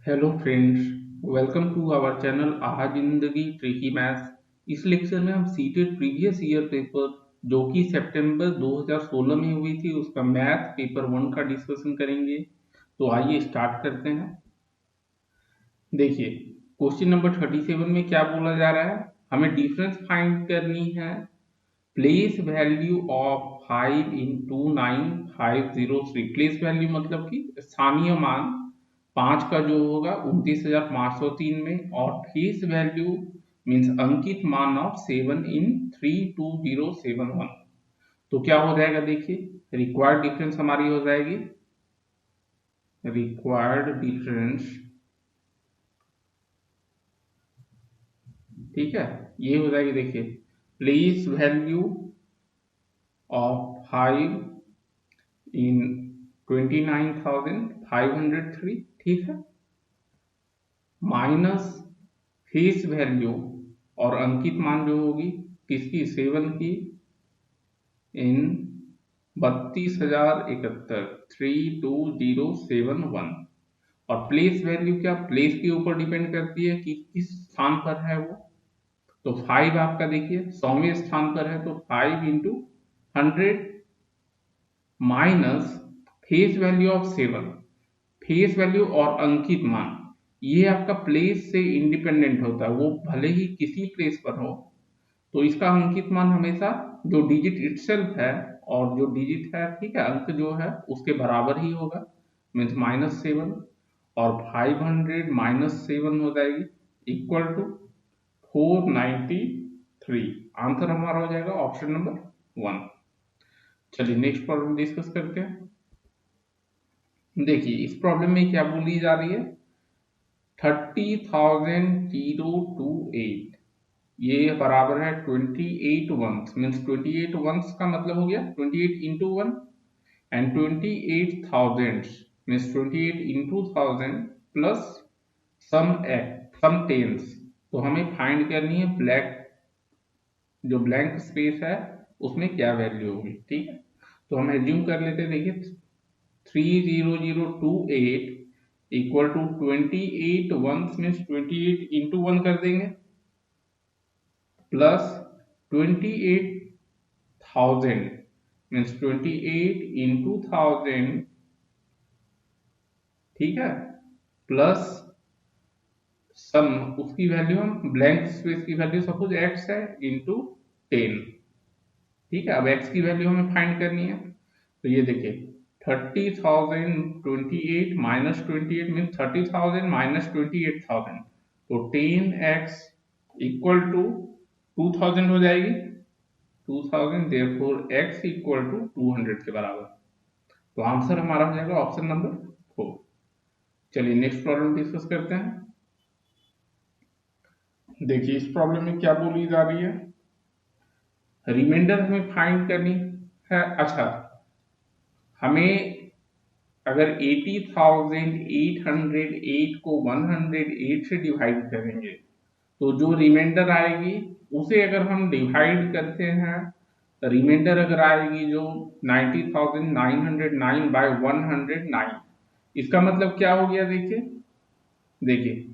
Hello friends, welcome to our channel आहा जिंदगी tricky maths. इस लेक्चर में हम सीटेट प्रीवियस ईयर पेपर जो कि सितंबर 2016 में हुई थी उसका मैथ पेपर 1 का डिस्कशन करेंगे। तो आइए स्टार्ट करते हैं। देखिए, क्वेश्चन नंबर 37 में क्या बोला जा रहा है, हमें डिफरेंस फाइंड करनी है। Place value of 5 in 29503। Place value मतलब कि स्थानीय मान 5 का जो होगा 29,503 में, और फेस वैल्यू मीन्स अंकित मान ऑफ 7 इन 32071। तो क्या हो जाएगा, देखिए रिक्वायर्ड डिफरेंस हमारी हो जाएगी, रिक्वायर्ड डिफरेंस, ठीक है, ये हो जाएगी। देखिए, प्लेस वैल्यू ऑफ 5 इन 29,503, ठीक है, माइनस फेस वैल्यू और अंकित मान जो होगी किसकी, 7 की, इन 32,071, 32071। और प्लेस वैल्यू क्या, प्लेस के ऊपर डिपेंड करती है कि किस स्थान पर है वो। तो 5 आपका देखिए 100वें स्थान पर है, तो 5 into 100 minus face value of 7। Face value और अंकित मान ये आपका प्लेस से इंडिपेंडेंट होता है, वो भले ही किसी प्लेस पर हो, तो इसका अंकित मान हमेशा जो डिजिट इटसेल्फ है और जो डिजिट है, ठीक है, अंक जो है उसके बराबर ही होगा, मीन्स -7। और 500 -7 हो जाएगी इक्वल टू 493। आंसर हमारा हो जाएगा ऑप्शन नंबर 1। चलिए नेक्स्ट प्रॉब्लम डिस्कस करते हैं। देखिए, इस प्रॉब्लम में क्या बोली जा रही है, 30,028, ये बराबर है 28 वंस, मीन्स 28 वंस का मतलब हो गया 28 into 1, and 28,000 means 28 into 1000 plus some tens. तो हमें फाइंड करनी है ब्लैक, जो ब्लैंक स्पेस है उसमें क्या वैल्यू होगी, ठीक है। तो हम एज्यूम कर लेते हैं, देखिए 30028 equal to 28 ones means 28 into 1 कर देंगे, प्लस 28,000 मीन्स 28 इंटू 1000, ठीक है, प्लस सम, उसकी वैल्यू हम ब्लैंक स्पेस की वैल्यू सपोज x है इंटू 10, ठीक है। अब x की वैल्यू हमें फाइंड करनी है, तो ये देखिए 30,028 माइनस 28 मीन 30,000 माइनस 28,000, तो 10x इक्वल टू 2000 हो जाएगी, 2000, देयरफॉर x इक्वल टू 200 के बराबर। तो आंसर हमारा हो जाएगा ऑप्शन नंबर 4। चलिए नेक्स्ट प्रॉब्लम डिस्कस करते हैं। देखिए, इस प्रॉब्लम में क्या बोली जा रही है, रिमाइंडर हमें फाइंड करनी है। अच्छा, हमें अगर 80,808 को 108 से डिवाइड करेंगे तो जो रिमाइंडर आएगी उसे अगर हम डिवाइड करते हैं, रिमाइंडर अगर आएगी जो 90,909 बाय 109, इसका मतलब क्या हो गया, देखिए देखिए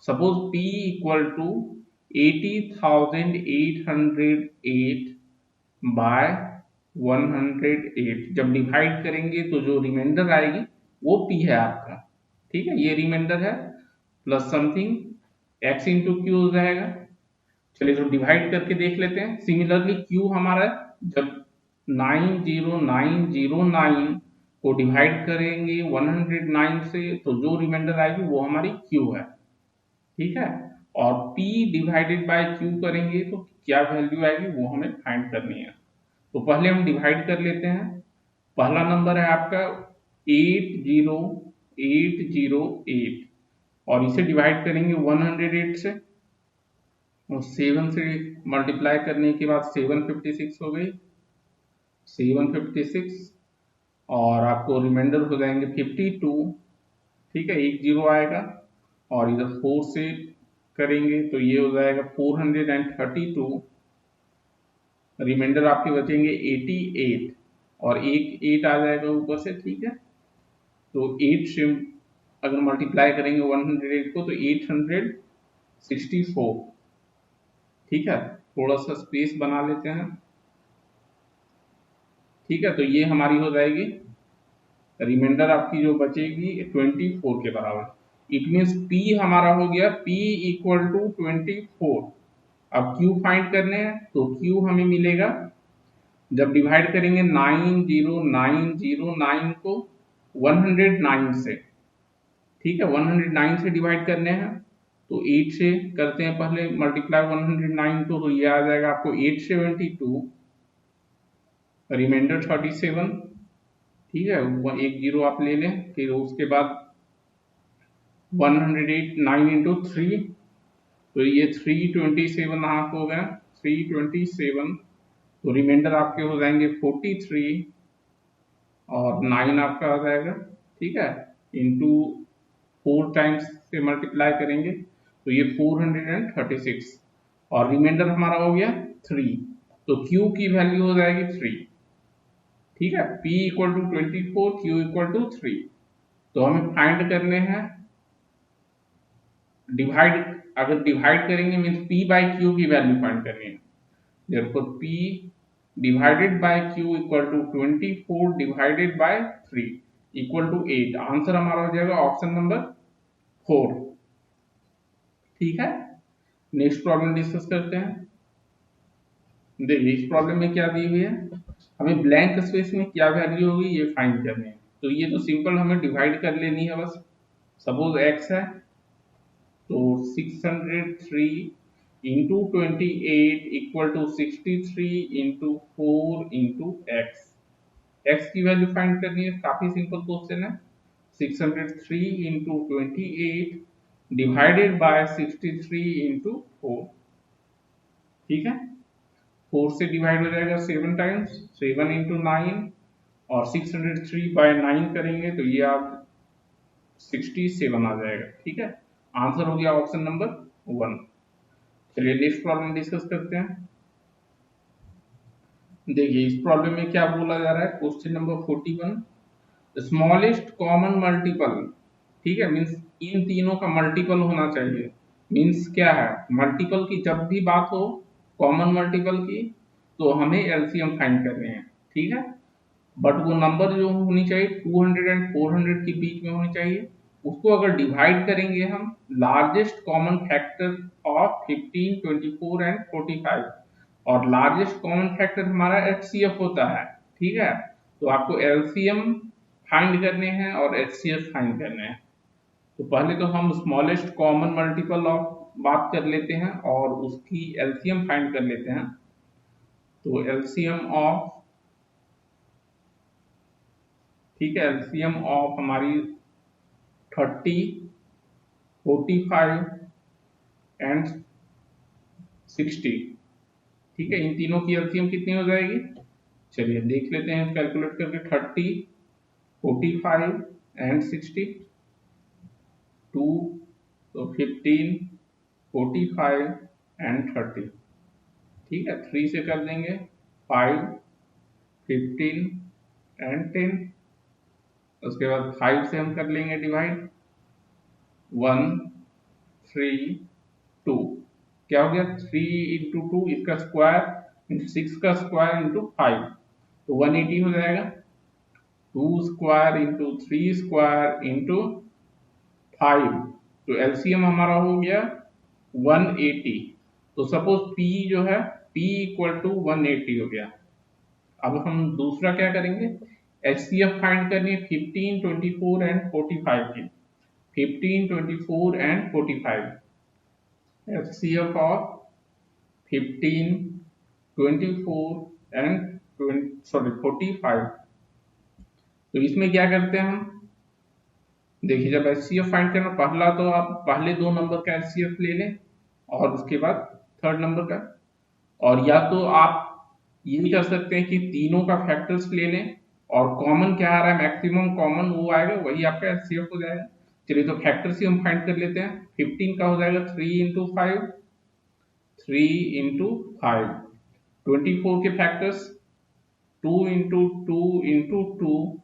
suppose P equal to 80,808 by 108, जब डिवाइड करेंगे तो जो रिमाइंडर आएगी वो P है आपका, ठीक है, ये रिमाइंडर है, plus something x into Q हो जाएगा। चलिए तो डिवाइड करके देख लेते हैं। सिमिलरली Q हमारा जब 90,909 को डिवाइड करेंगे 109 से तो जो रिमाइंडर आएगी वो हमारी Q है, ठीक है। और P डिवाइडेड बाय Q करेंगे तो क्या वैल्यू आएगी वो हमें फाइंड करनी है। तो पहले हम डिवाइड कर लेते हैं। पहला नंबर है आपका 80,808, और इसे डिवाइड करेंगे 108 से, और 7 से मल्टीप्लाई करने के बाद 756 हो गई, 756, और आपको रिमाइंडर हो जाएंगे 52, ठीक है, एक जीरो आएगा, और इधर 4 से करेंगे तो ये हो जाएगा 432, रिमाइंडर आपके बचेंगे 88, और एक 8 आ जाएगा ऊपर से, ठीक है। तो 8 से अगर मल्टीप्लाई करेंगे 108 को तो 864। ठीक है, थोड़ा सा स्पेस बना लेते हैं। ठीक है, तो ये हमारी हो जाएगी, रिमाइंडर आपकी जो बचेगी 24 के बराबर। इट मीन्स P हमारा हो गया P इक्वल टू 24। अब Q फाइंड करने हैं, तो Q हमें मिलेगा जब डिवाइड करेंगे 90909 को 109 से। ठीक है, 109 से डिवाइड करने हैं, तो 8 से करते हैं पहले मल्टीप्लाई 109 को, तो ये आ जाएगा आपको 872, रिमाइंडर 37। ठीक है, एक जीरो आप ले लें, फिर उसके बाद 108 9 इंटू 3, तो ये 327 हाफ हो गया, 327। तो रिमाइंडर आपके हो जाएंगे 43 और 9 आपका आ जाएगा। ठीक है, इंटू 4 टाइम्स से मल्टीप्लाई करेंगे तो ये 436 और रिमाइंडर हमारा हो गया 3, तो Q की वैल्यू हो जाएगी 3। ठीक है, P equal to 24, Q equal to 3। तो हमें फाइंड करने हैं डिवाइड, अगर डिवाइड करेंगे मीन्स P बाई Q की वैल्यू फाइंड करनी है। therefore P divided by Q equal to 24 divided by 3 equal to 8। Answer हमारा हो जाएगा ऑप्शन नंबर 4। ठीक है, नेक्स्ट प्रॉब्लम डिस्कस करते हैं। देखिए इस प्रॉब्लम में क्या दी हुई है, हमें ब्लैंक स्पेस में क्या वैल्यू होगी ये फाइंड करनी है। तो ये तो सिंपल हमें डिवाइड कर लेनी है बस। सपोज x है, तो 603 into 28 equal to 63 into 4 into x. X की वैल्यू फाइंड करनी है, काफी सिंपल क्वेश्चन है। 603 इंटू 28 डिवाइडेड बाय 63 इंटू 4। ठीक है, 4 से डिवाइड हो जाएगा 7 टाइम्स, 7 इंटू 9 और 603 बाय 9 करेंगे तो ये आप 67 आ जाएगा। ठीक है, आंसर हो गया ऑप्शन नंबर 1। चलिए नेक्स्ट प्रॉब्लम डिस्कस करते हैं। देखिए इस प्रॉब्लम में क्या बोला जा रहा है, question number 41, smallest common multiple. ठीक है, मीन्स इन तीनों का मल्टीपल होना चाहिए। मीन्स क्या है, मल्टीपल की जब भी बात हो, कॉमन मल्टीपल की, तो हमें एलसीएम फाइंड करने हैं। ठीक है, बट वो नंबर जो होनी चाहिए 200 एंड 400 के बीच में होनी चाहिए। उसको अगर डिवाइड करेंगे हम largest common factor of 15, 24 and 45, और लार्जेस्ट कॉमन फैक्टर हमारा एचसीएफ होता है। ठीक है, तो आपको एलसीएम फाइंड करने हैं और एचसीएफ फाइंड करने हैं। तो पहले तो हम स्मॉलेस्ट कॉमन मल्टीपल ऑफ बात कर लेते हैं और उसकी एलसीएम फाइंड कर लेते हैं। तो एलसीएम ऑफ, ठीक है, एलसीएम ऑफ हमारी 30, 45 एंड 60। ठीक है, इन तीनों की एलसीएम कितनी हो जाएगी, चलिए देख लेते हैं कैलकुलेट करके। 30, 45 एंड 60, 2, तो 15, 45 एंड 30। ठीक है, 3 से कर देंगे 5, 15 एंड 10। उसके बाद 5 से हम कर लेंगे डिवाइड, 1, 3, 2। क्या हो गया, 3 इंटू 2 इसका स्क्वायर, 6 का स्क्वायर इंटू 5, तो 180 हो जाएगा। 2 स्क्वायर इंटू 3 स्क्वायर इंटू 5, तो एलसीएम हमारा हो गया 180। तो सपोज P जो है P इक्वल टू 180 हो गया। अब हम दूसरा क्या करेंगे, एचसीएफ फाइंड करनी है 15, 24 एंड 45 की। 15, 24 एंड 45, एचसीएफ ऑफ 15, 24 एंड 45। तो इसमें क्या करते हैं हम, देखिए जब एचसीएफ फाइंड करना, पहला तो आप पहले दो नंबर का एचसीएफ ले लें और उसके बाद थर्ड नंबर का, और या तो आप ये भी कर सकते हैं कि तीनों का फैक्टर्स ले लें और कॉमन क्या आ रहा है, मैक्सिमम कॉमन वो आएगा, वही आपका एचसीएफ हो जाएगा। चलिए तो फैक्टर्स ही हम फाइंड कर लेते हैं। 15 का हो जाएगा 3 इंटू 5, 3 इंटू 5। 24 के factors 2 into 2 into 2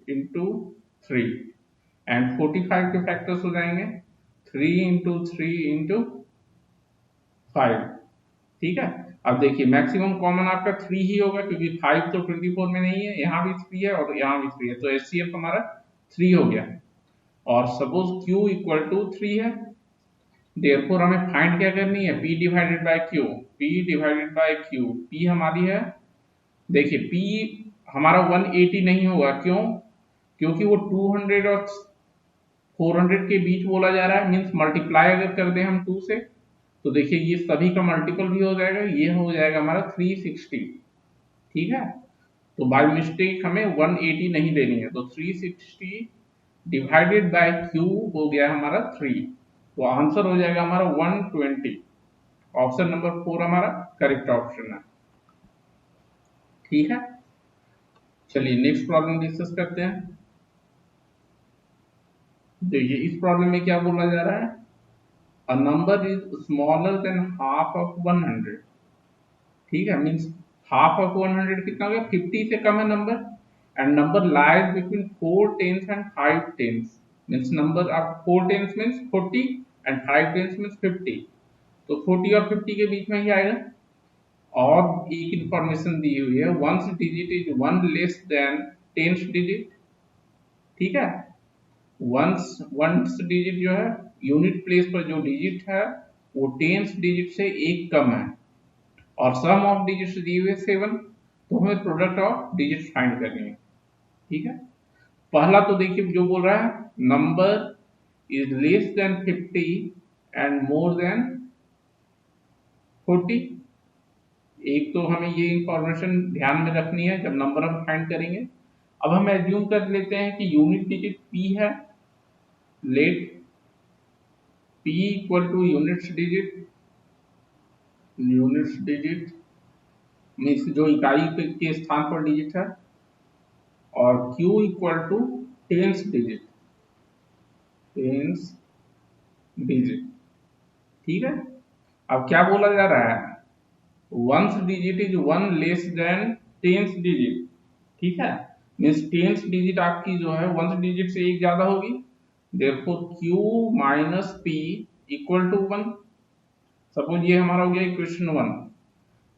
into 3 and 45 के फैक्टर्स हो जाएंगे 3 इंटू 5। ठीक है, अब देखिए मैक्सिमम कॉमन आपका 3 ही होगा क्योंकि 5 तो 24 में नहीं है, यहाँ भी 3 है और यहाँ भी 3 है, तो HCF हमारा 3 हो गया। और सपोज Q इक्वल टू 3 है, देयरफॉर हमें फाइंड क्या करनी है, P divided by Q। P divided by Q, P हमारी है, देखिए P हमारा 180 नहीं होगा, क्यों? क्योंकि वो 200 और 400 के बीच बोला जा रहा है, मीन्स मल्टीप्लाई अगर कर दें हम 2 से, तो देखिए ये सभी का मल्टीपल भी हो जाएगा, ये हो जाएगा हमारा 360। ठीक है, तो बाय मिस्टेक हमें 180 नहीं लेनी है, तो 360 डिवाइडेड बाय Q हो गया हमारा 3, तो आंसर हो जाएगा हमारा 120। ऑप्शन नंबर 4 हमारा करेक्ट ऑप्शन है। ठीक है, चलिए नेक्स्ट प्रॉब्लम डिस्कस करते हैं। देखिए इस प्रॉब्लम में क्या बोला जा रहा है, a number is smaller than half of 100। ठीक है, मीन्स हाफ ऑफ 100 कितना हो गया, 50 से कम है number, and number lies between 4 tens and 5 tens, means number आप 4 tens means 40 and 5 tens means 50, तो 40 और 50 के बीच में ही आएगा। और एक इंफॉर्मेशन दी हुई है, ones digit is one less than tens digit. ठीक है, वंस डिजिट जो है यूनिट प्लेस पर जो डिजिट है वो टेंस डिजिट से एक कम है, और सम ऑफ डिजिट्स दिए हुए 7, तो हमें प्रोडक्ट ऑफ डिजिट फाइंड करनी है। ठीक है, पहला तो देखिए जो बोल रहा है, number is less than 50 and more than 40। एक तो हमें ये इंफॉर्मेशन ध्यान में रखनी है जब नंबर हम फाइंड करेंगे। अब हम एज्यूम कर लेते हैं कि यूनिट डिजिट p है, let p equal to units digit means जो इकाई के स्थान पर डिजिट है, और q equal to tens digit. ठीक है, अब क्या बोला जा रहा है, ones digit is one less than tens digit. ठीक है, मीन्स टेंस डिजिट आपकी जो है वंस डिजिट से एक ज्यादा होगी, therefore q minus p equal to 1। Suppose ये हमारा हो गया इक्वेशन 1।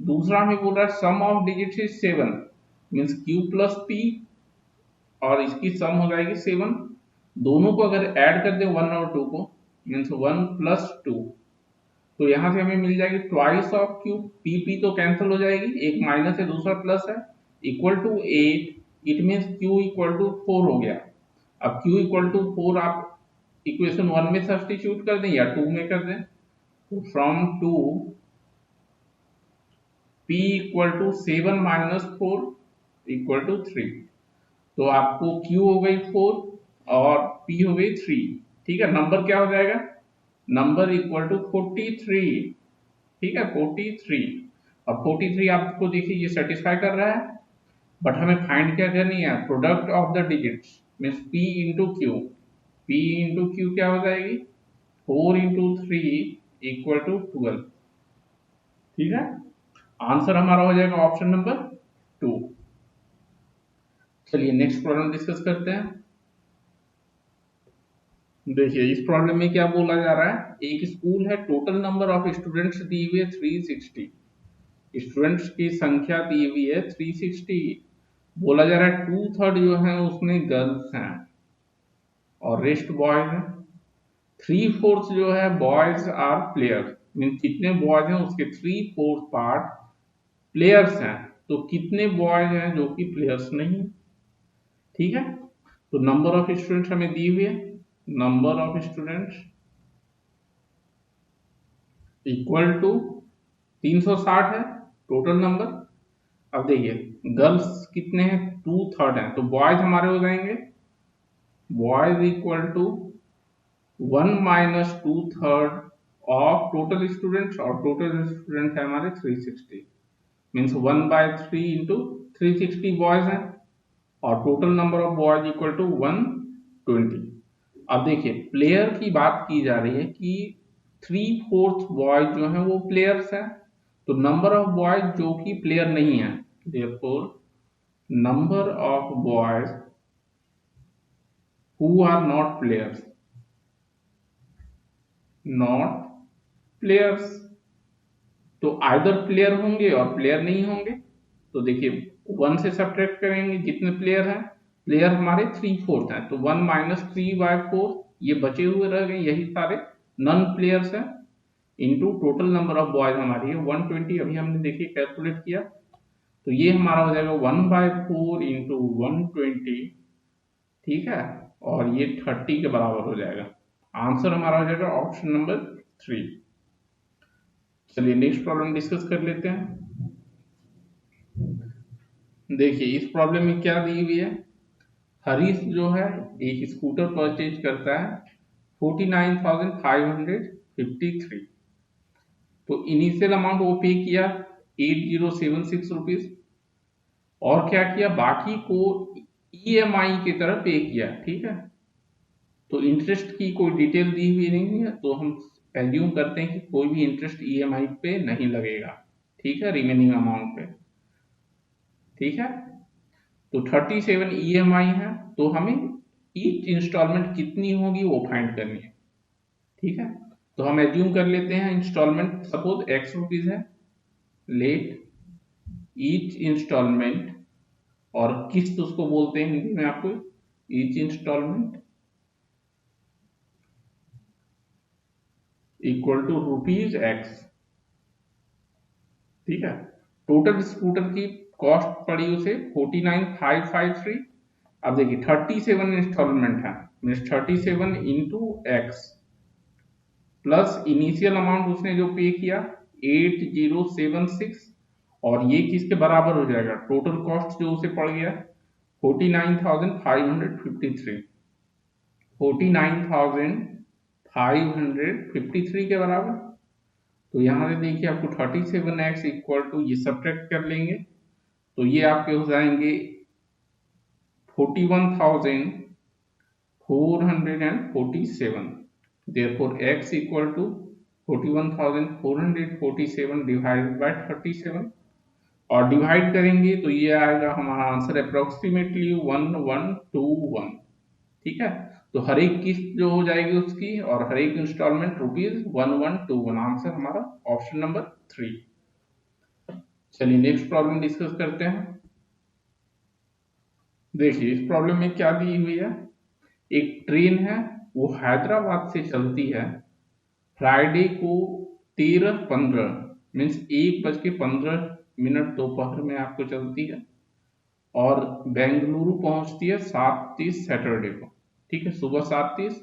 दूसरा हमें बोल रहा है sum of digits is 7, means q plus p और इसकी सम हो जाएगी 7। दोनों को अगर ऐड कर दे 1 और 2 को, मीन्स 1 प्लस 2, तो यहां से हमें मिल जाएगी ट्वाइस ऑफ q। p तो कैंसिल हो जाएगी, एक माइनस है दूसरा प्लस है, equal to 8। It means q equal to 4 हो गया। अब q इक्वल टू 4 आप इक्वेशन 1 में सब्स्टिट्यूट कर दें या 2 में कर दें, तो from 2 p equal to 7 minus 4 equal to 3, तो आपको q हो गई 4 और p हो गई 3। ठीक है, नंबर क्या हो जाएगा, नंबर इक्वल टू 43। ठीक है, 43। अब 43 आपको देखिए ये सेटिस्फाई कर रहा है, बट हमें फाइंड क्या करनी है, product of the digits means p into Q. p into Q क्या हो जाएगी, 4 इंटू 3 इक्वल टू 12। ठीक है, आंसर हमारा हो जाएगा ऑप्शन नंबर 2। चलिए नेक्स्ट प्रॉब्लम डिस्कस करते हैं। देखिए इस प्रॉब्लम में क्या बोला जा रहा है, एक स्कूल है, टोटल नंबर ऑफ स्टूडेंट्स दी हुई है 360, स्टूडेंट्स की संख्या दी हुई है 360, बोला जा रहा है 2/3 जो है उसमें गर्ल्स हैं और रेस्ट बॉयज हैं। 3/4 जो है बॉयज आर प्लेयर्स, मीन कितने बॉयज हैं उसके 3/4 पार्ट प्लेयर्स हैं, तो कितने बॉयज हैं जो कि प्लेयर्स नहीं। ठीक है, तो नंबर ऑफ स्टूडेंट्स हमें दी हुई है, number of students equal to 360 है टोटल नंबर। अब देखिए गर्ल्स कितने हैं, 2/3 हैं, तो बॉयज हमारे हो जाएंगे, boys equal to 1 minus 2/3 of total students, और टोटल स्टूडेंट है हमारे 360, मीन्स 1/3 इंटू 360 बॉयज हैं, और total number of boys equal to 120। अब देखिए प्लेयर की बात की जा रही है कि 3/4 बॉयज जो है वो प्लेयर्स हैं, तो नंबर ऑफ बॉयज जो कि प्लेयर नहीं है, therefore number of boys who are not players, not players, तो आइदर प्लेयर होंगे और प्लेयर नहीं होंगे। तो देखिए 1 से सब्ट्रैक्ट करेंगे जितने प्लेयर हैं, प्लेयर हमारे 3/4 हैं, तो 1 माइनस 3/4 ये बचे हुए रह गए, यही सारे नॉन प्लेयर्स हैं, into total number of boys हमारी है 120, अभी हमने देखिए कैलकुलेट किया, तो ये हमारा हो जाएगा 1/4 इंटू 120, ठीक है, और ये 30 के बराबर हो जाएगा। आंसर हमारा हो जाएगा ऑप्शन नंबर 3। चलिए नेक्स्ट प्रॉब्लम डिस्कस कर लेते हैं। देखिए इस प्रॉब्लम में क्या दी हुई है, हरीश जो है एक स्कूटर परचेज करता है 49,553, तो इनिशियल अमाउंट वो पे किया 8076 रुपीज, और क्या किया बाकी को ईएमआई की तरह पे किया, ठीक है। तो इंटरेस्ट की कोई डिटेल दी हुई नहीं है, तो हम एज्यूम करते हैं कि कोई भी इंटरेस्ट ईएमआई पे नहीं लगेगा, ठीक है, रिमेनिंग अमाउंट पे, ठीक है। तो 37 ईएमआई है, तो हमें ईच इंस्टॉलमेंट कितनी होगी वो फाइंड करनी है, ठीक है। तो हम एज्यूम कर लेते हैं इंस्टॉलमेंट सपोज एक्स रुपीज है, लेट ईच इंस्टॉलमेंट, और किस्त उसको बोलते हैं हिंदी में आपको, each installment equal to rupees x, ठीक है। टोटल स्कूटर की कॉस्ट पड़ी उसे 49,553। अब देखिए 37 इंस्टॉलमेंट है, means 37 into x plus initial amount उसने जो पे किया 8076, और ये किसके बराबर हो जाएगा, टोटल कॉस्ट जो उसे पड़ गया 49,553, 49,553 के बराबर। तो यहां से देखिए आपको 37x इक्वल टू ये सब्ट्रैक्ट कर लेंगे, तो ये आपके हो जाएंगे 41,447, therefore x equal to 41,447 divided by 37, और डिवाइड करेंगे तो ये आएगा हमारा आंसर अप्रोक्सीमेटली 1121, ठीक है। तो हर एक किस्त जो हो जाएगी उसकी और हर एक इंस्टॉलमेंट ₹1121, आंसर हमारा ऑप्शन नंबर 3। चलिए नेक्स्ट प्रॉब्लम डिस्कस करते हैं। देखिए इस प्रॉब्लम में क्या दी हुई है, एक ट्रेन है वो हैदराबाद से चलती है फ्राइडे को 13:15 मीन्स 1:15 दोपहर में आपको चलती है, और बेंगलुरु पहुंचती है 7:30 सैटरडे को, ठीक है, सुबह 7:30,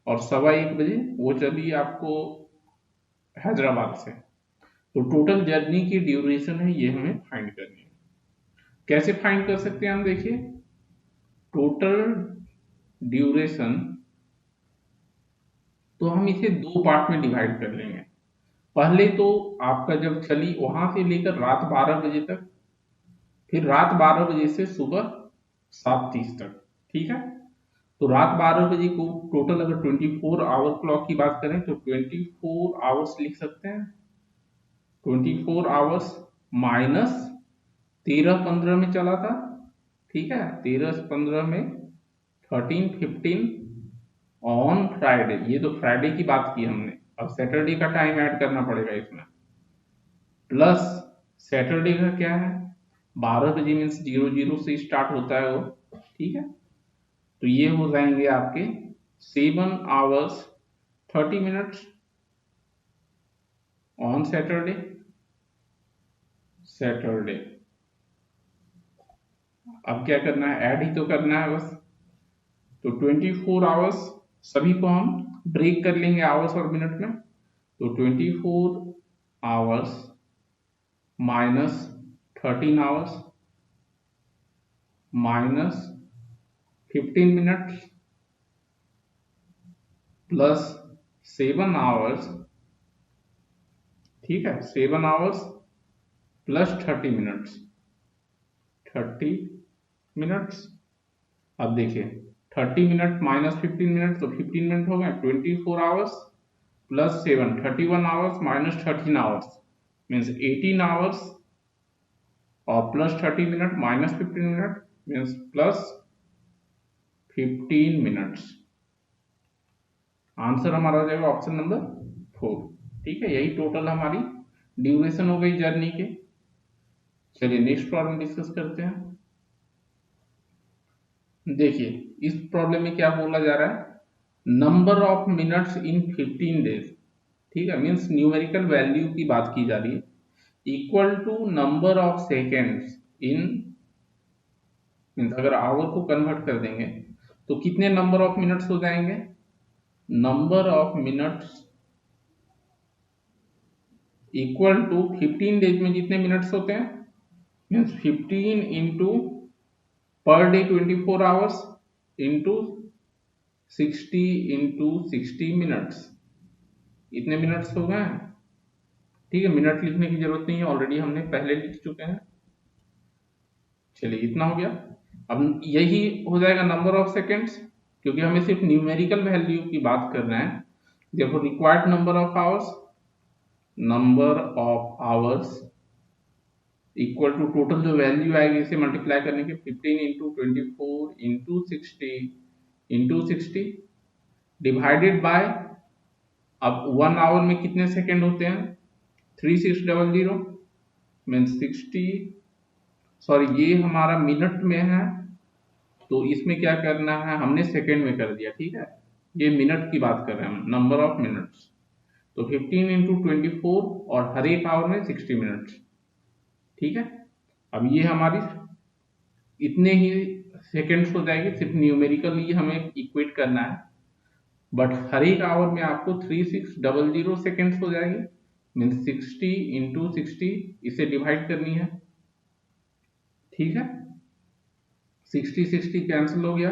और 1:15 वो चली आपको हैदराबाद से। तो टोटल जर्नी की ड्यूरेशन है ये हमें फाइंड करनी है। कैसे फाइंड कर सकते हैं हम, देखिए टोटल ड्यूरेशन, तो हम इसे दो पार्ट में डिवाइड कर लेंगे। पहले तो आपका जब चली वहां से लेकर रात 12 बजे तक, फिर रात 12 बजे से सुबह 7:30 तक, ठीक है। तो रात 12 बजे को टोटल अगर 24 आवर क्लॉक की बात करें तो 24 आवर्स लिख सकते हैं, 24 आवर्स माइनस 13:15 में चला था, ठीक है, 13:15 में 13:15 ऑन फ्राइडे, ये तो फ्राइडे की बात की हमने, अब सैटरडे का टाइम ऐड करना पड़ेगा इसमें, प्लस सैटरडे का क्या है 12 बजे मीन्स 00 से स्टार्ट होता है वो, ठीक है। तो ये हो जाएंगे आपके 7 आवर्स 30 मिनट्स ऑन सैटरडे, अब क्या करना है, ऐड ही तो करना है बस। तो 24 आवर्स सभी को हम ब्रेक कर लेंगे आवर्स और मिनट में, तो 24 hours minus 13 hours minus 15 minutes plus 7 hours, ठीक है, 7 आवर्स प्लस 30 मिनट्स। अब देखिए 30 मिनट माइनस 15 मिनट, तो 15 मिनट हो गए, 24 hours plus 7 31 hours minus 13 hours means 18 hours, और plus 30 minute minus 15 minute means plus 15 minutes. Answer हमारा हो जाएगा ऑप्शन नंबर 4। ठीक है, यही टोटल हमारी ड्यूरेशन हो गई जर्नी के। चलिए नेक्स्ट प्रॉब्लम डिस्कस करते हैं। देखिए इस प्रॉब्लम में क्या बोला जा रहा है, number of minutes in 15 days. ठीक है, मीन्स न्यूमेरिकल वैल्यू की बात की जा रही है, equal to number of seconds in, means अगर आवर को कन्वर्ट कर देंगे तो कितने नंबर ऑफ मिनट्स हो जाएंगे, number of minutes equal to 15 days में जितने मिनट्स होते हैं, means 15 into per day 24 hours into 60 into 60 minutes. इतने मिनट्स हो गए। ठीक है, मिनट लिखने की जरूरत नहीं है, ऑलरेडी हमने पहले लिख चुके हैं। चलिए इतना हो गया। अब यही हो जाएगा नंबर ऑफ सेकेंड्स, क्योंकि हमें सिर्फ न्यूमेरिकल वैल्यू की बात कर रहे हैं। देखो required number of hours equal to total जो वैल्यू आएगी इसे मल्टीप्लाई करने के 15 into 24 into 60 into 60 divided by, अब 1 आवर में कितने सेकेंड होते हैं, 3600 मीन्स 60, सॉरी ये हमारा मिनट में है तो इसमें क्या करना है, हमने सेकेंड में कर दिया। ठीक है, ये मिनट की बात कर रहे हैं हम, नंबर ऑफ मिनट्स। तो 15 इंटू 24 और हर एक आवर में 60 मिनट्स। ठीक है, अब ये हमारी इतने ही सेकेंड्स हो जाएगी, सिर्फ न्यूमेरिकली हमें इक्वेट करना है, बट हर एक आवर में आपको 3600 सेकेंड्स हो जाएगी, मीन्स 60 इंटू 60 इसे डिवाइड करनी है। ठीक है, 60 60 कैंसिल हो गया,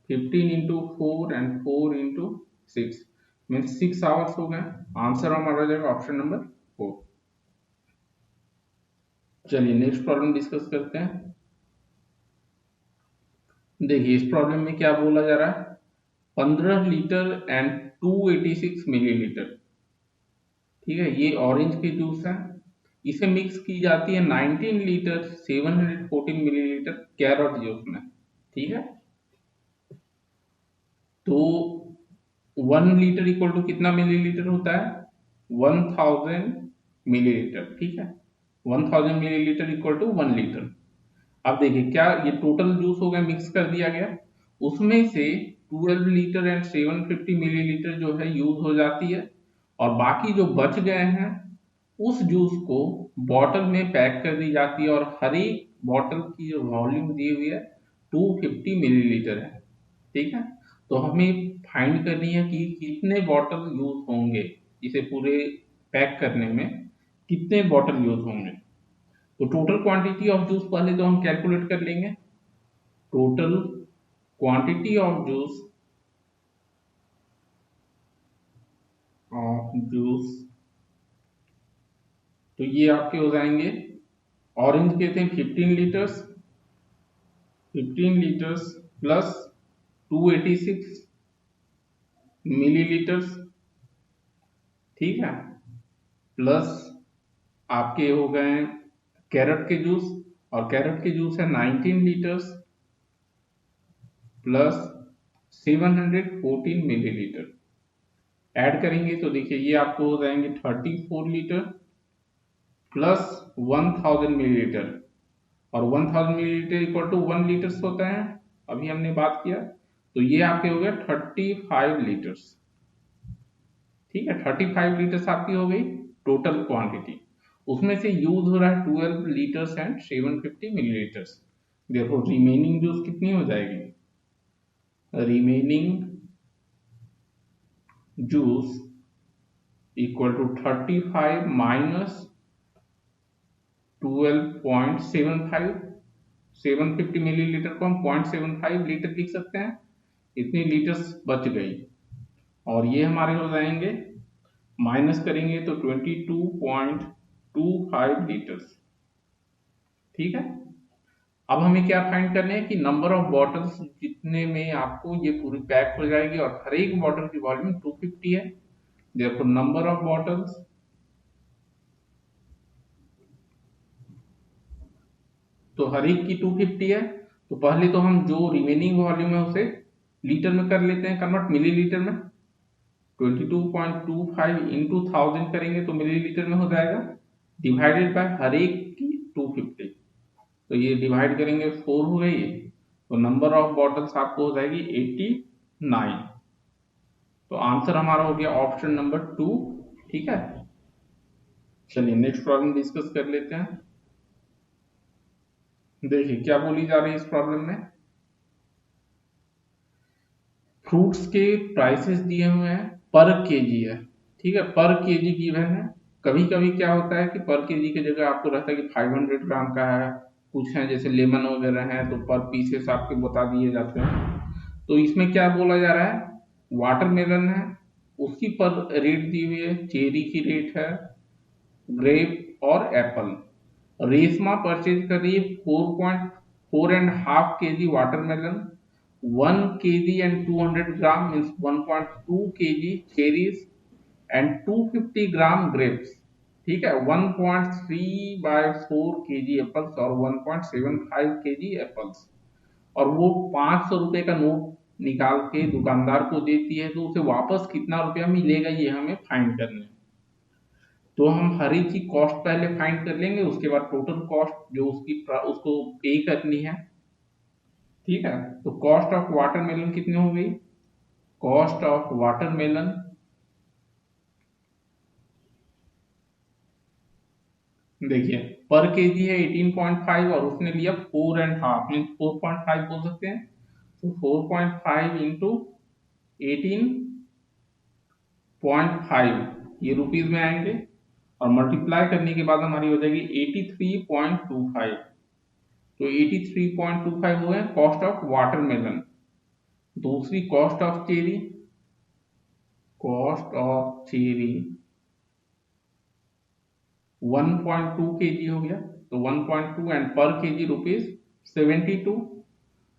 15 into 4 and 4 into 6 means 6 hours हो गए। आंसर हमारा जाएगा ऑप्शन नंबर 4। चलिए नेक्स्ट प्रॉब्लम डिस्कस करते हैं। देखिए इस प्रॉब्लम में क्या बोला जा रहा है, 15 लीटर एंड 286 मिलीलीटर। ठीक है, ये ऑरेंज की जूस है, इसे मिक्स की जाती है 19 लीटर 714 मिलीलीटर कैरट जूस में। ठीक है, तो 1 लीटर इक्वल टू कितना मिलीलीटर होता है, 1000 मिलीलीटर। ठीक है, 1000 मिलीलीटर इक्वल टू 1 लीटर। अब देखिए क्या ये टोटल जूस हो गया, मिक्स कर दिया गया, उसमें से 12 लीटर एंड 750 मिलीलीटर जो है यूज हो जाती है, और बाकी जो बच गए हैं उस जूस को बॉटल में पैक कर दी जाती है, और हर एक बॉटल की जो वॉल्यूम दी हुई है 250 मिलीलीटर है। ठीक है, तो हमें फाइंड करनी है कि कितने बॉटल यूज होंगे, इसे पूरे पैक करने में कितने बॉटल यूज होंगे। तो टोटल क्वांटिटी ऑफ जूस पहले तो हम कैलकुलेट कर लेंगे, टोटल क्वांटिटी ऑफ जूस, तो ये आपके हो जाएंगे, ऑरेंज के थे 15 लीटर्स, 15 लीटर्स प्लस 286 मिलीलीटर्स। ठीक है, प्लस आपके हो गए कैरेट के जूस, और कैरेट के जूस है 19 लीटर्स प्लस 714 मिलीलीटर। ऐड करेंगे तो देखिए ये आपको हो जाएंगे 34 लीटर प्लस 1000 मिलीलीटर, और 1000 मिलीलीटर इक्वल टू 1 लीटर्स होता है, अभी हमने बात किया, तो ये आपके हो गए 35 लीटर्स। ठीक है, 35 लीटर्स आपकी हो गई टोटल क्वांटिटी, उसमें से यूज हो रहा है 12 लीटर्स एंड 750 मिलीलीटर्स। देखो रिमेनिंग जूस कितनी हो जाएगी, remaining juice equal to 35 minus 12.75, 750 millilitre को हम 0.75 लीटर लिख सकते हैं, इतनी लीटर्स बच गई, और ये हमारे हो जाएंगे, माइनस करेंगे तो 22.25 लीटर्स। ठीक है, अब हमें क्या फाइंड करने हैं कि नंबर ऑफ बॉटल्स जितने में आपको ये पूरी पैक हो जाएगी, और हर एक बॉटल की वॉल्यूम 250 है, देखो नंबर ऑफ बॉटल्स, तो हर एक की 250 है, तो पहले तो हम जो रिमेनिंग वॉल्यूम है उसे लीटर में कर लेते हैं कन्वर्ट, मिलीलीटर में 22.25 इंटू 1000 करेंगे तो मिलीलीटर में हो जाएगा, डिवाइडेड बाय हर एक की 250, तो ये डिवाइड करेंगे 4 हो गई, तो नंबर ऑफ बॉटल्स आपको हो जाएगी 89। तो आंसर हमारा हो गया ऑप्शन नंबर 2। ठीक है, चलिए नेक्स्ट प्रॉब्लम डिस्कस कर लेते हैं। देखिए क्या बोली जा रही है इस प्रॉब्लम में, फ्रूट्स के प्राइसेस दिए हुए हैं, पर केजी है। ठीक है, पर केजी गिवन है। कभी कभी क्या होता है कि पर केजी की जगह आपको रहता है कि 500 ग्राम का है, कुछ है जैसे लेमन वगैरह है तो पर पीसेस आपके बता दिए जाते हैं। तो इसमें क्या बोला जा रहा है, वाटरमेलन है उसकी पर रेट दी हुई है, चेरी की रेट है, ग्रेप और एप्पल। रेशमा परचेज कर रही है 4.4 के जी watermelon, 1 kg and 200 gram means 1.2 kg cherries and 250 gram grapes। ठीक है, 1.3 by 4 kg एप्पल्स और 1.75 kg एप्पल्स, और वो 500 रुपए का नोट निकाल के दुकानदार को देती है, तो उसे वापस कितना रुपया मिलेगा ये हमें फाइंड करना है। तो हम हर एक की कॉस्ट पहले फाइंड कर लेंगे, उसके बाद टोटल कॉस्ट जो उसको पे करनी है। ठीक है, तो कॉस्ट ऑफ वाटरमेलन कितनी हो गई, कॉस्ट ऑफ वाटरमेलन देखिए पर केजी है 18.5 और उसने लिया 4.5 मीन 4.5 बोल सकते हैं, तो 4.5 इंटू 18.5 ये रुपीज में आएंगे, और मल्टीप्लाई करने के बाद हमारी हो जाएगी 83.25। तो 83.25 हो गए कॉस्ट ऑफ वाटरमेलन। दूसरी cost of cherry, cost of cherry 1.2 KG हो गया, तो 1.2 एंड पर केजी रुपीज 72।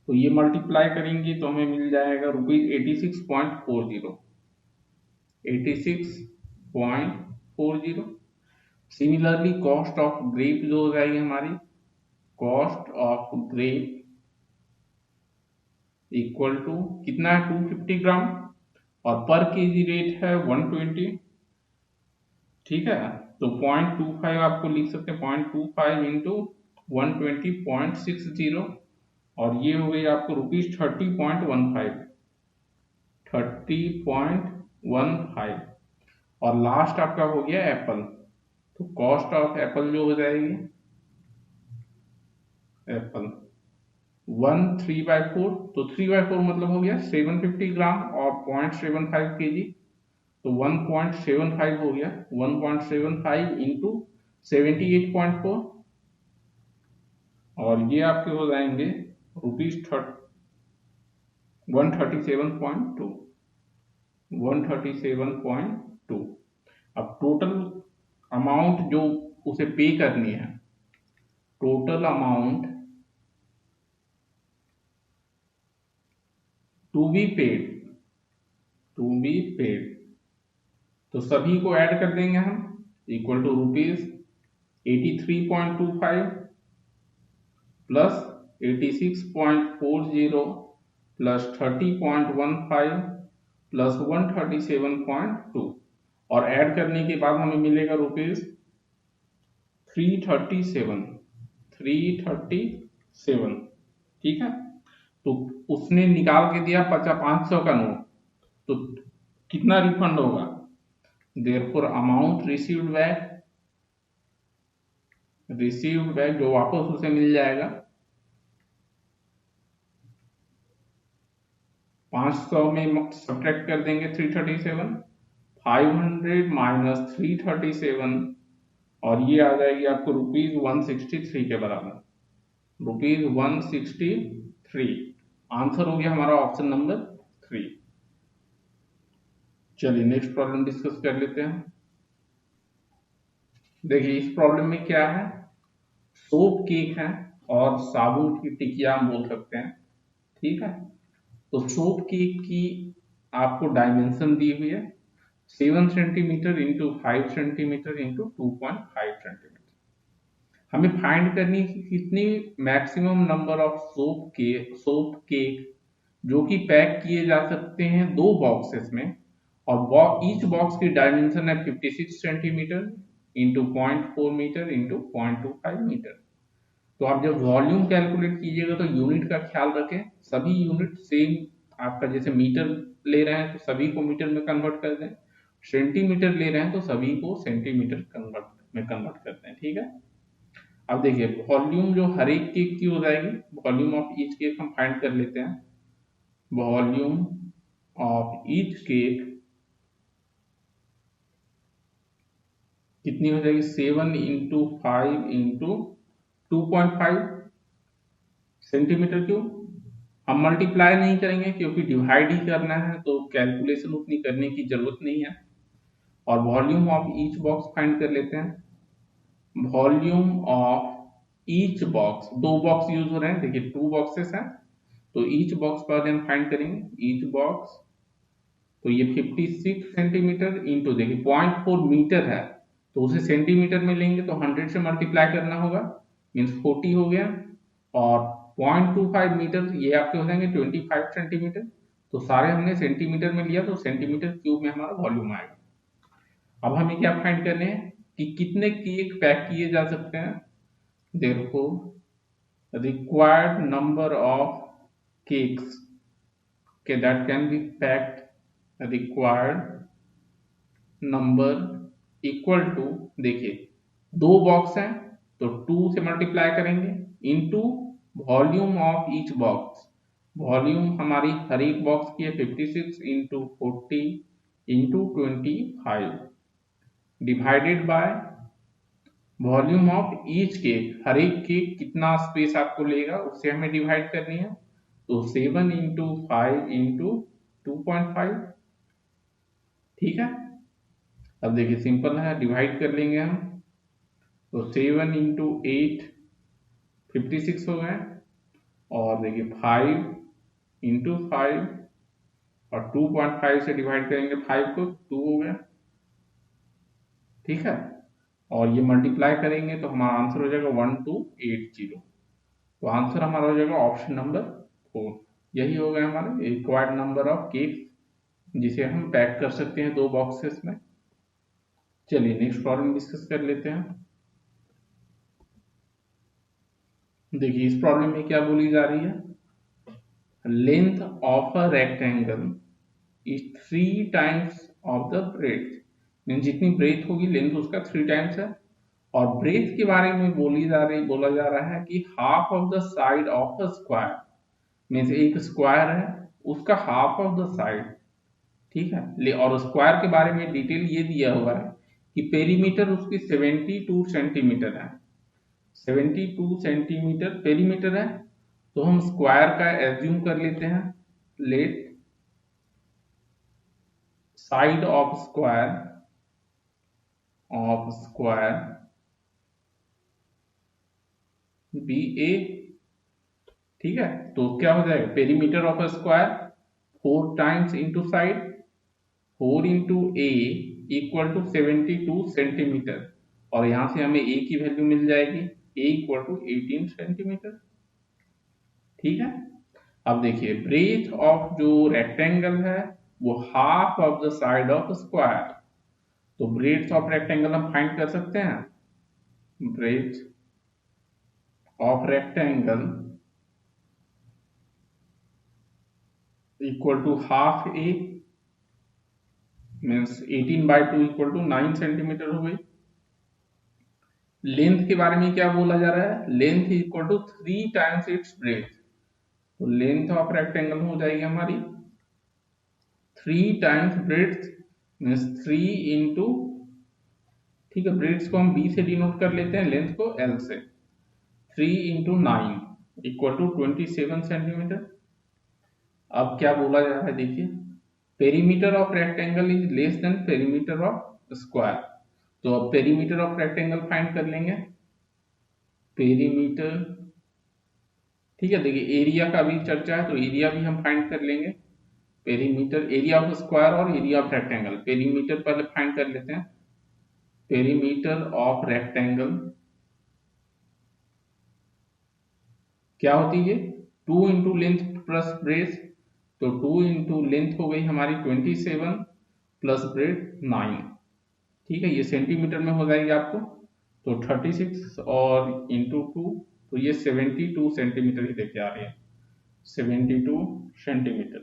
तो ये मल्टीप्लाई करेंगे तो हमें मिल जाएगा rupees 86.40, 86.40। Similarly cost of grape जो हो जाएगी हमारी, cost of grape equal to कितना है 250 ग्राम, और पर केजी रेट है 120। ठीक है, तो 0.25 आपको लिख सकते हैं, 0.25 इंटू 120.60, और ये हो गई आपको रुपीज 30.15, 30.15। और लास्ट आपका हो गया एप्पल, तो कॉस्ट ऑफ एप्पल जो हो जाएगी, एप्पल 1/3/4, तो 3/4 मतलब हो गया 750 ग्राम और 0.75 केजी, तो 1.75 हो गया, 1.75 इंटू 78.4, और ये आपके हो जाएंगे रुपीज 137.2, 137.2। अब टोटल अमाउंट जो उसे पे करनी है, total amount to be paid, to be paid, तो सभी को ऐड कर देंगे हम, equal to rupees 83.25 plus 86.40 plus 30.15 plus 137.2, और ऐड करने के बाद हमें मिलेगा रुपीज 337, 337। ठीक है, तो उसने निकाल के दिया 500 का नोट, तो कितना रिफंड होगा, देयरफॉर अमाउंट रिसीव्ड बैक जो वापस उसे मिल जाएगा 500 में सब्ट्रैक्ट कर देंगे 337, 500 माइनस 337, और ये आ जाएगी आपको रुपीज 163 के बराबर, रुपीज 163। आंसर हो गया हमारा ऑप्शन नंबर 3। चलिए नेक्स्ट प्रॉब्लम डिस्कस कर लेते हैं। देखिए इस प्रॉब्लम में क्या है, सोप केक है और साबुन की टिकिया हम बोल सकते हैं। ठीक है, तो सोप केक की आपको डायमेंशन दी हुई है 7 centimetre into 5 centimetre into 2.5 centimetre. हमें फाइंड करनी है कि कितनी maximum number of soap cake जो कि पैक किए जा सकते हैं 2 बॉक्सेस में, और ईच बॉक्स की डायमेंशन है 56 centimetre into 0.4 metre into 0.25 metre. तो आप जब वॉल्यूम कैलकुलेट कीजिएगा तो यूनिट का ख्याल रखें, सभी यूनिट सेम, आपका जैसे मीटर ले रहे हैं तो सभी को मीटर में कन्वर्ट कर दें, सेंटीमीटर ले रहे हैं तो सभी को सेंटीमीटर कन्वर्ट करते हैं, ठीक है। अब देखिए वॉल्यूम जो हर एक केक की हो जाएगी, वॉल्यूम ऑफ ईच केक हम फाइंड कर लेते हैं। वॉल्यूम ऑफ ईच केक कितनी हो जाएगी, 7 इंटू 5 इंटू 2.5 सेंटीमीटर क्यूब। हम मल्टीप्लाई नहीं करेंगे क्योंकि डिवाइड ही करना है, तो कैलकुलेशन उतनी करने की जरूरत नहीं है। और volume of each box find कर लेते हैं। Volume of each box, 2 box use हो रहे हैं, देखिए 2 बॉक्सेस हैं, तो ईच बॉक्स पर हम फाइंड करेंगे। ईच बॉक्स, तो ये 56 सेंटीमीटर इंटू, देखिए 0.4 मीटर है तो उसे सेंटीमीटर में लेंगे तो 100 से मल्टीप्लाई करना होगा, मीन्स 40 हो गया। और 0.25 मीटर ये आपके हो जाएंगे 25 सेंटीमीटर। तो सारे हमने सेंटीमीटर में लिया तो सेंटीमीटर क्यूब में हमारा वॉल्यूम आएगा। अब हमें क्या फाइंड करने हैं कि कितने केक पैक किए जा सकते हैं। देखो रिक्वायर्ड नंबर ऑफ केक्स के that can be packed, required number equal to, देखिए 2 बॉक्स हैं तो 2 से मल्टीप्लाई करेंगे into volume of each box. Volume हमारी हर एक बॉक्स की है 56 into 40 into 25 divided by volume of each cake. हर एक केक कितना स्पेस आपको लेगा उससे हमें डिवाइड करनी है, तो 7 इंटू 5 इंटू 2.5, ठीक है। अब देखिए सिंपल है, डिवाइड कर लेंगे हम, तो 7 इंटू 8 56 हो गए, और देखिए 5 इंटू 5 और 2.5 से डिवाइड करेंगे 5 को, 2 हो गया, ठीक है। और ये मल्टीप्लाई करेंगे तो हमारा आंसर हो जाएगा 1280। तो आंसर हमारा हो जाएगा ऑप्शन नंबर 4। यही हो गया हमारे रिक्वायर्ड नंबर ऑफ केक जिसे हम पैक कर सकते हैं 2 बॉक्सेस में। चलिए नेक्स्ट प्रॉब्लम डिस्कस कर लेते हैं। देखिए इस प्रॉब्लम में क्या बोली जा रही है, length of a rectangle is 3 times of the breadth, mean जितनी ब्रेथ होगी लेंथ उसका 3 टाइम्स है। और ब्रेथ के बारे में बोला जा रहा है कि half of the side of a square, means एक स्क्वायर है उसका हाफ ऑफ द साइड, ठीक है। और स्क्वायर के बारे में डिटेल ये दिया हुआ है कि पेरीमीटर उसकी 72 सेंटीमीटर है, 72 सेंटीमीटर पेरीमीटर है। तो हम स्क्वायर का एज्यूम कर लेते हैं, let side of square be A, ठीक है। तो क्या हो जाएगा, perimeter of square 4 times into side, 4 into A equal to 72 centimetre, और यहां से हमें ए की वैल्यू मिल जाएगी, ए इक्वल टू 18 सेंटीमीटर, ठीक है। अब देखिए ब्रेथ ऑफ जो रेक्टेंगल है वो half of the side of square, तो ब्रेथ ऑफ रेक्टेंगल हम फाइंड कर सकते हैं। Breadth of rectangle equal to half a, means 18/2 equal to 9 centimetre हो गई। लेंथ के बारे में क्या बोला जा रहा है, length equal to 3 times its breadth, तो लेंथ ऑफ रेक्टेंगल हो जाएगी हमारी 3 टाइम्स ब्रेथ, मीन्स 3 इंटू, ठीक है, ब्रेथ को हम बी से डिनोट कर लेते हैं, लेंथ को एल से, 3 इंटू 9 इक्वल टू 27 सेंटीमीटर। अब क्या बोला जा रहा है, देखिए perimeter of rectangle is less than perimeter of square, तो अब पेरीमीटर ऑफ रेक्टेंगल फाइंड कर लेंगे। पेरीमीटर, ठीक है, देखिए एरिया का भी चर्चा है तो एरिया भी हम फाइंड कर लेंगे। पेरीमीटर, एरिया ऑफ स्क्वायर और एरिया ऑफ रेक्टेंगल, पेरीमीटर पहले फाइंड कर लेते हैं। पेरीमीटर ऑफ रेक्टेंगल क्या होती है, 2 इंटू लेंथ प्लस ब्रेथ, तो 2 इंटू लेंथ हो गई हमारी 27 प्लस ब्रेड 9, ठीक है, ये सेंटीमीटर में हो जाएगी आपको, तो 36 और इंटू 2, तो ये 72 सेंटीमीटर ही लेके आ रही है, 72 सेंटीमीटर,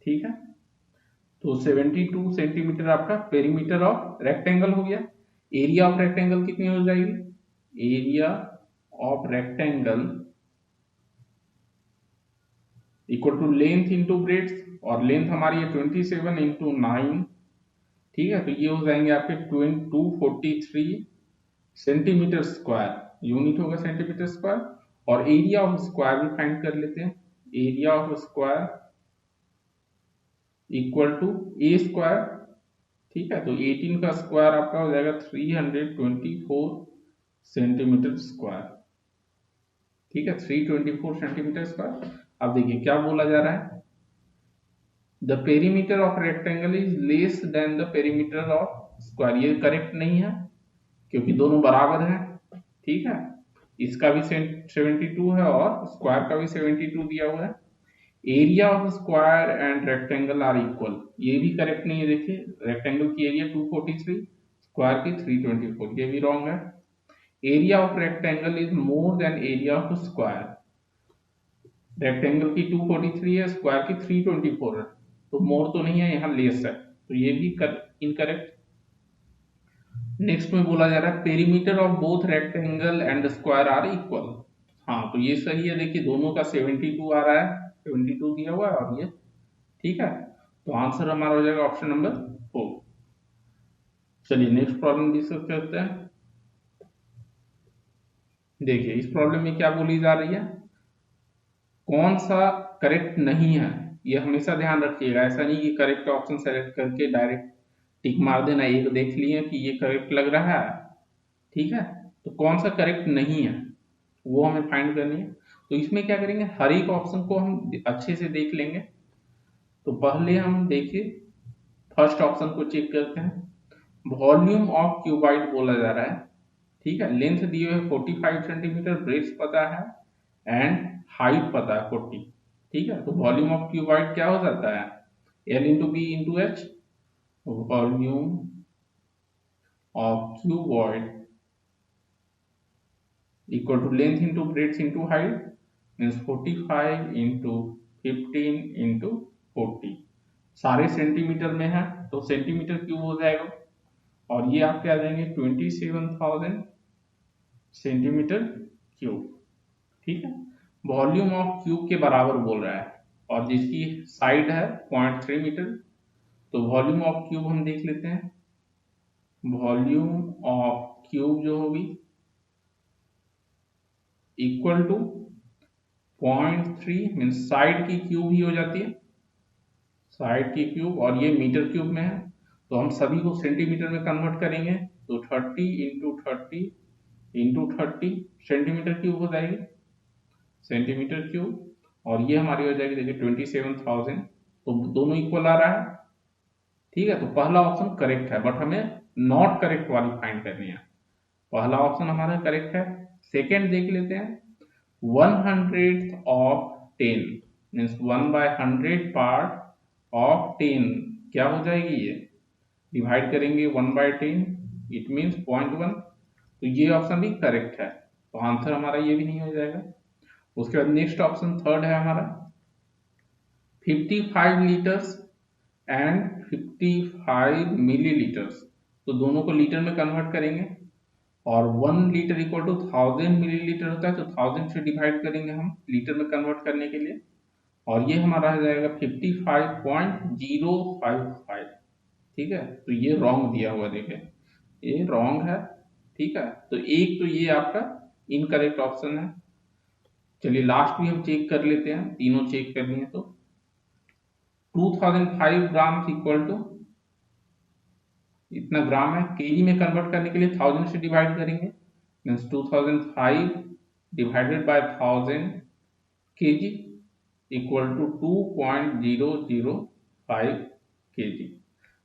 ठीक है। तो 72 सेंटीमीटर आपका पेरीमीटर ऑफ रेक्टेंगल हो गया। एरिया ऑफ रेक्टेंगल कितनी हो जाएगी, area of rectangle equal to length into breadth, और लेंथ हमारी है 27 इंटू 9, ठीक है, तो ये हो जाएंगे आपके 243 सेंटीमीटर स्क्वायर, यूनिट होगा सेंटीमीटर स्क्वायर। और एरिया ऑफ स्क्वायर भी फाइंड कर लेते हैं, area of square equal to a square, ठीक है, तो 18 का स्क्वायर आपका हो जाएगा 324 सेंटीमीटर स्क्वायर, ठीक है, 324 सेंटीमीटर स्क्वायर। अब देखिए क्या बोला जा रहा है, the perimeter of rectangle is less than the perimeter of square, ये करेक्ट नहीं है क्योंकि दोनों बराबर हैं, ठीक है, इसका भी 72 है और स्क्वायर का भी 72 दिया हुआ है। Area of square and rectangle are equal, ये भी करेक्ट नहीं है, देखिए रेक्टेंगल की एरिया 243, स्क्वायर की 324, ये भी रॉन्ग है। Area of rectangle is more than area of square, rectangle की 243 है, स्क्वायर की 324 है, तो मोर तो नहीं है, यहाँ लेस है, तो ये भी इनकरेक्ट। नेक्स्ट में बोला जा रहा है perimeter of both rectangle and square are equal, हाँ तो ये सही है, देखिए दोनों का 72 आ रहा है, 72 दिया हुआ है और ये, ठीक है, तो आंसर हमारा हो जाएगा ऑप्शन नंबर 4। चलिए नेक्स्ट प्रॉब्लम डिस्कस करते हैं। देखिए इस प्रॉब्लम में क्या बोली जा रही है, कौन सा करेक्ट नहीं है, ये हमेशा ध्यान रखिएगा, ऐसा नहीं कि करेक्ट ऑप्शन सेलेक्ट करके डायरेक्ट टिक मार देना, एक देख लिए कि ये करेक्ट लग रहा है, ठीक है, तो कौन सा करेक्ट नहीं है वो हमें फाइंड करनी है। तो इसमें क्या करेंगे, हर एक ऑप्शन को हम अच्छे से देख लेंगे। तो पहले हम देखिए फर्स्ट ऑप्शन को चेक करते हैं। वॉल्यूम ऑफ क्यूबाइड बोला जा रहा है, ठीक है, लेंथ दिए हुए 45 सेंटीमीटर, ब्रेड्थ पता है एंड हाइट पता है 40, ठीक है, तो वॉल्यूम ऑफ क्यूबाइड क्या हो जाता है, L into b into h, volume of cuboid equal to length into breadth into height means 45 into 15 into 40, सारे सेंटीमीटर में है तो सेंटीमीटर क्यूब हो जाएगा, और ये आपके आ जाएंगे 27,000 सेंटीमीटर क्यूब, ठीक है। वॉल्यूम ऑफ क्यूब के बराबर बोल रहा है और जिसकी साइड है 0.3 मीटर, तो वॉल्यूम ऑफ क्यूब हम देख लेते हैं, वॉल्यूम ऑफ क्यूब जो होगी इक्वल टू 0.3 मीन साइड की क्यूब ही हो जाती है, साइड की क्यूब, और ये मीटर क्यूब में है, तो हम सभी को सेंटीमीटर में कन्वर्ट करेंगे, तो 30 इंटू 30 इंटू 30 सेंटीमीटर क्यूब हो जाएगी, सेंटीमीटर क्यूब, और ये हमारी हो जाएगी देखिए 27,000, तो दोनों इक्वल आ रहा है, ठीक है, तो पहला ऑप्शन करेक्ट है, बट हमें नॉट करेक्ट वाली फाइंड करनी है, पहला ऑप्शन हमारा करेक्ट है। सेकेंड देख लेते हैं, 1/100 ऑफ 10 मीन्स 1/100 पार्ट ऑफ 10 क्या हो जाएगी, ये डिवाइड करेंगे 1/10, इट मीन्स 0.1, तो ये ऑप्शन भी करेक्ट है, तो आंसर हमारा ये भी नहीं हो जाएगा। उसके बाद नेक्स्ट ऑप्शन थर्ड है हमारा 55 लीटर्स एंड 55 मिलीलीटर्स, तो दोनों को लीटर में कन्वर्ट करेंगे, और 1 लीटर इक्वल टू 1000 मिलीलीटर होता है, तो 1000 से डिवाइड करेंगे हम लीटर में कन्वर्ट करने के लिए, और ये हमारा आ जाएगा 55.055, ठीक है, तो ये रॉन्ग दिया हुआ देखिए, ये रॉन्ग है, ठीक है, तो एक तो ये आपका इनकरेक्ट ऑप्शन है। चलिए लास्ट भी हम चेक कर लेते हैं, तीनों चेक करनी है, तो 2005 ग्राम इक्वल टू इतना ग्राम है, केजी में कन्वर्ट करने के लिए 1000 से डिवाइड करेंगे, means 2005 divided by 1000 KG equal to 2.005 KG,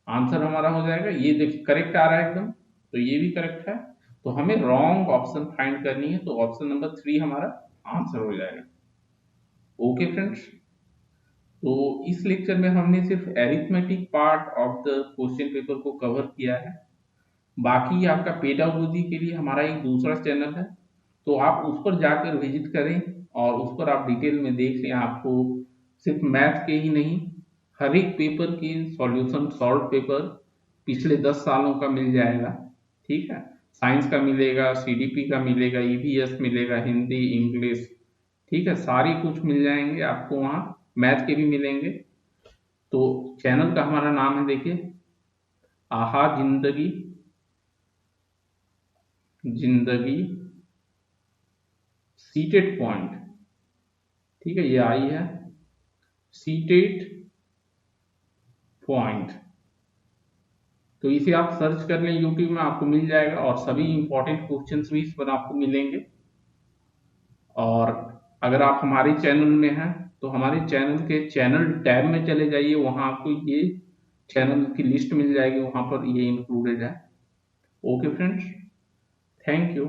answer हमारा हो जाएगा, ये देखिए करेक्ट आ रहा है एकदम, तो ये भी करेक्ट है, तो हमें रॉन्ग ऑप्शन फाइंड करनी है, तो ऑप्शन नंबर 3 हमारा आंसर हो जाएगा। ओके फ्रेंड्स, तो इस लेक्चर में हमने सिर्फ arithmetic part of the question paper को कवर किया है। बाकी आपका पेडागोजी के लिए हमारा एक दूसरा चैनल है, तो आप उस पर जाकर विजिट करें और उस पर आप डिटेल में देख लें। आपको सिर्फ मैथ के ही नहीं, हर एक पेपर के सॉल्यूशन सॉल्व पेपर पिछले 10 सालों का मिल जाएगा। ठीक है, साइंस का मिलेगा, सीडीपी का मिलेगा, ईवीएस मिलेगा, हिंदी, इंग्लिश, ठीक है, सारी कुछ मिल जाएंगे आपको वहाँ। मैथ के भी मिलेंगे। तो चैनल का हमारा नाम है, देखिए, आहा जिंदगी, जिंदगी सीटेड पॉइंट। ठीक है, ये आई है सीटेड पॉइंट। तो इसे आप सर्च कर लें यूट्यूब में, आपको मिल जाएगा और सभी इंपॉर्टेंट क्वेश्चंस भी इस पर आपको मिलेंगे। और अगर आप हमारे चैनल में हैं तो हमारे चैनल के चैनल टैब में चले जाइए, वहां आपको ये चैनल की लिस्ट मिल जाएगी, वहां पर ये इंक्लूडेड है। Okay friends, thank you.